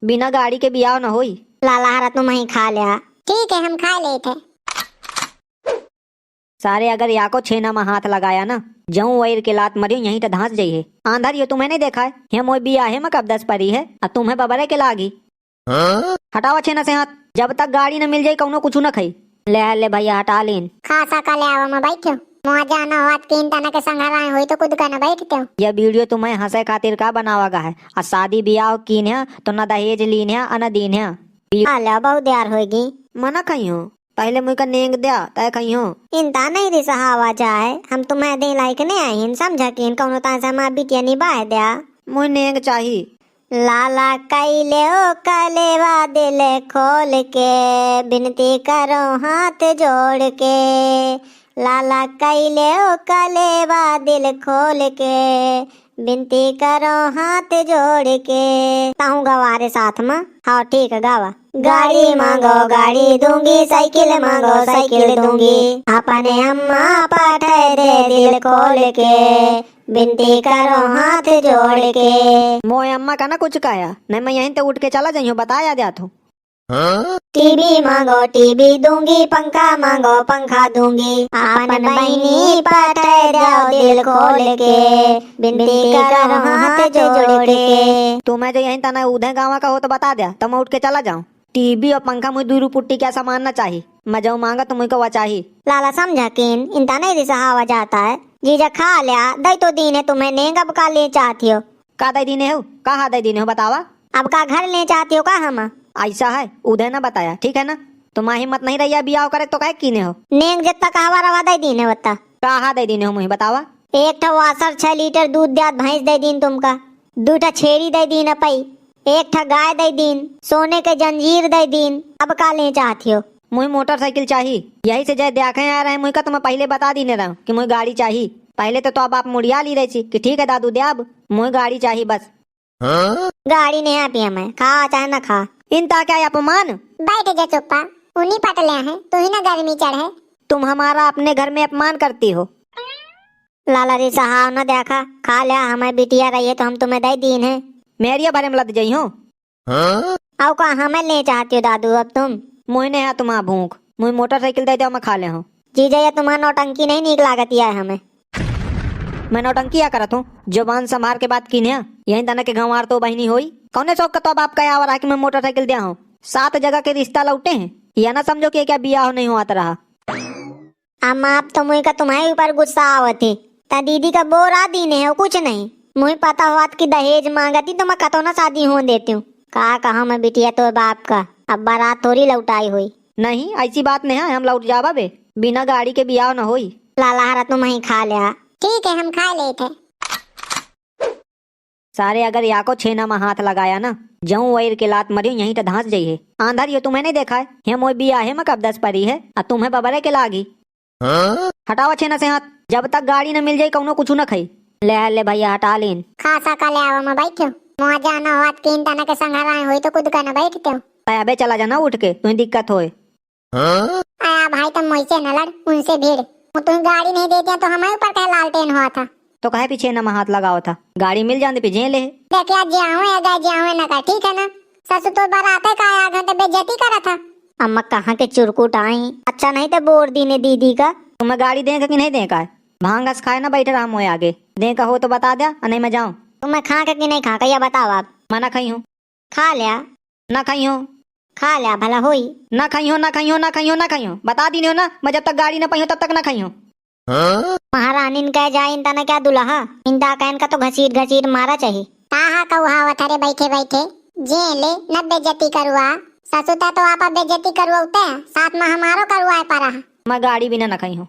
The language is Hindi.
बिना गाड़ी के बियाह न होई। लाला हरा तुम ही खा लिया। ठीक है हम खा लेते। सारे अगर या को छेना में हाथ लगाया ना जऊं वैर के लात मरियो यहीं तो धांस जाइए। आंधर ये तुम्हें नहीं देखा है ये मोई बियाहे में कब 10 परी है और तुम्हें बबरे के लागी। हटावा छेना से हाथ। जब तक गाड़ी न मिल जाये कौनो कुछ न खाई। ले भैया हटा लेन। खासा का ले आवा मैं बैठो। मुआ जाना हो तीन तना के संघरा हुई तो खुद का न बैठते हो। यह वीडियो तुम्हें हंसे खातिर का बनावागा है और शादी बियाह कीन है तो न दहेज लीन है और न दीन है। अल्लाह बहुत देर होगी। मना कही हो पहले मुझ का नेंग दिया तय कही हो। इनता नहीं दी सहावा जाए हम तुम्हें दे लाइक नहीं आई इन समझा कि इन कौनो ता से हमार बिटिया निभाए दिया। मुझे नेंग चाहिए। लाला कैले ओ कलेवा दिल खोल के बिनती करो हाथ जोड़ के। लाला कैले ओ कलेवा दिल खोल के बिनती करो हाथ जोड़ के। ताहू गवारे साथ में। हाँ ठीक है गावा। गाड़ी मांगो गाड़ी दूंगी साइकिल मांगो साइकिल दूंगी अपने अम्मा पाठे दे दिल खोल के बिनती करो हाथ जोड़ के। मोए अम्मा का ना कुछ काया नहीं मैं यहीं तो उठ के चला जाइयो बताया जात हो। टीवी मांगो टीवी दूंगी पंखा मांगो पंखा दूंगी अपन बहनी पाठे दो दिल खोल के बिनती करो हाथ जोड़ के। तुम्हें जो यहीं तना उधर गाँव का हो तो बता दिया तो मैं उठ के चला जाऊँ। टीवी और पंखा मुझे 2 पुट्टी क्या सामान ना चाहिए। मैं जो मांगा तो मुझको वह चाहिए। लाला समझा किन इनता नहीं दिशा हवा जाता है। जीजा खा लिया दई तो दीन है तुम्हें नेंग अब का ले चाहती हो। का दई दीने हो कहा दई दीने हो बतावा। अब का घर ले चाहती हो का हम। ऐसा है उधर ना बताया ठीक है ना। तुम हिम्मत नहीं रही बियाह करे तो कहे कीने हो। नेंग जितना कहवा रवा दई दीन है बता। कहा दई दीने हो मुझे बतावा। एक ठा वासर 6 लीटर दूध दियात भैंस दे दीन तुमका। 2 ठा छेरी दे दीन अपई। 1 ठा गाय दे दीन सोने के जंजीर दे दीन। अब का ले चाहती हो। मुझे मोटरसाइकिल चाहिए यही से जय देखे आ रहे मुझे का तो मैं पहले बता दीने रहा कि मुझे गाड़ी चाहिए। पहले तो अब आप मुड़िया ली रही थी कि ठीक है दादू दे अब मुझे गाड़ी चाहिए बस। गाड़ी नहीं आ पिया मैं खा चाहे न खा। इनता क्या अपमान। बैठ जा चुप्पा उन्हीं पटले हैं तू ही ना गर्मी चढ़े। तुम हमारा अपने घर में अपमान करती हो। लाला री सहाव न देखा खा लिया हमें बिटिया रही है तो हम तुम्हें दे दीन है। मेरी भरे में लद जाई हो। अब का हमें ले चाहती हो दादू अब तुम। मुझे नहीं है तुम्हारा भूख मुझे मोटरसाइकिल दे दो मैं खा ले हूँ। जीजा ये तुम्हारा नौटंकी नहीं नीक लागती है हमें। मैं नौटंकी क्या करत हूँ जुबान संभार के बात की ने यही तना के गंवार तो बहनी हुई कौने शौक का तो अब आपका आवर है कि मैं मोटरसाइकिल दिया हूँ। 7 जगह के रिश्ता लौटे हैं या ना समझो कि क्या बियाह नहीं हुआ रहा। अम्मा अब तो मुझे का तुम्हारे ऊपर गुस्सा आवत है। ता दीदी का बोरा दीने है कुछ नहीं। मुझे पता हुआ कि दहेज मांगती तो मैं कतो ना शादी हो देती हूँ। कहा मैं बिटिया तो बाप का अब बारात थोड़ी लौटाई हुई। नहीं ऐसी बात नहीं है हम लौट जावा बे बिना गाड़ी के बियाह न होई। लाला हरा तुम ही खा लिया। ठीक है हम खा लेते। सारे अगर या को छेना में हाथ लगाया ना जऊं वैर के लात मरियो यहीं तो धांस जाइए। आंधर ये तुम्हें नहीं देखा है ये मोई बियाहे में कब 10 परी है और तुम्हें बबरे के लागी। हटावा छेना से हाथ। जब तक गाड़ी न मिल जाये कौनो कुछ न खाई। ले भैया हटा लेन। खासा का ले आवा मैं बैठो। मुआ जाना हो तीन तना के संघरा हुई तो खुद का न बैठते हो। अबे चला जाना उठ के तुम्हें दिक्कत होए। आया भाई तुम मुझसे न लड़ उनसे भीड़। तुम गाड़ी नहीं देते तो हमारे ऊपर क्या लालटेन हुआ था। तो कहे पीछे न हाथ लगाओ था गाड़ी मिल जाने पे जे ले। देखिए जाऊँ ना का ठीक है ना। ससुर तो बाराते का आया तो बेइज्जती करा था। अम्मा कहाँ के चुरकुट आई। अच्छा नहीं तो बोर दी ने दीदी का। तुम्हें गाड़ी देगा कि नहीं देगा है भांगस खाए ना बैठे रहा मोए आगे देगा हो तो बता दिया नहीं मैं जाऊँ। तुम्हें खा के कि नहीं खा के या बताओ आप। मना खाई हूँ। खा लिया ना खाई हूँ। खा लिया भला हुई। ना खाई हो ना खाई हो ना खाई हो ना खाई हो बता दी हो ना मैं जब तक गाड़ी ना पाई तब तक ना खाई हूँ। महारानी कह जाए इंता ना क्या दुल्हा इंता कहन का तो घसीट मारा चाहिए। कहा कहावत अरे बैठे बैठे जेले न बेइज्जती करवा। ससुता तो आप बेइज्जती करवाते साथ में हमारो करवाए पड़ा। मैं गाड़ी बिना ना खाई हूँ।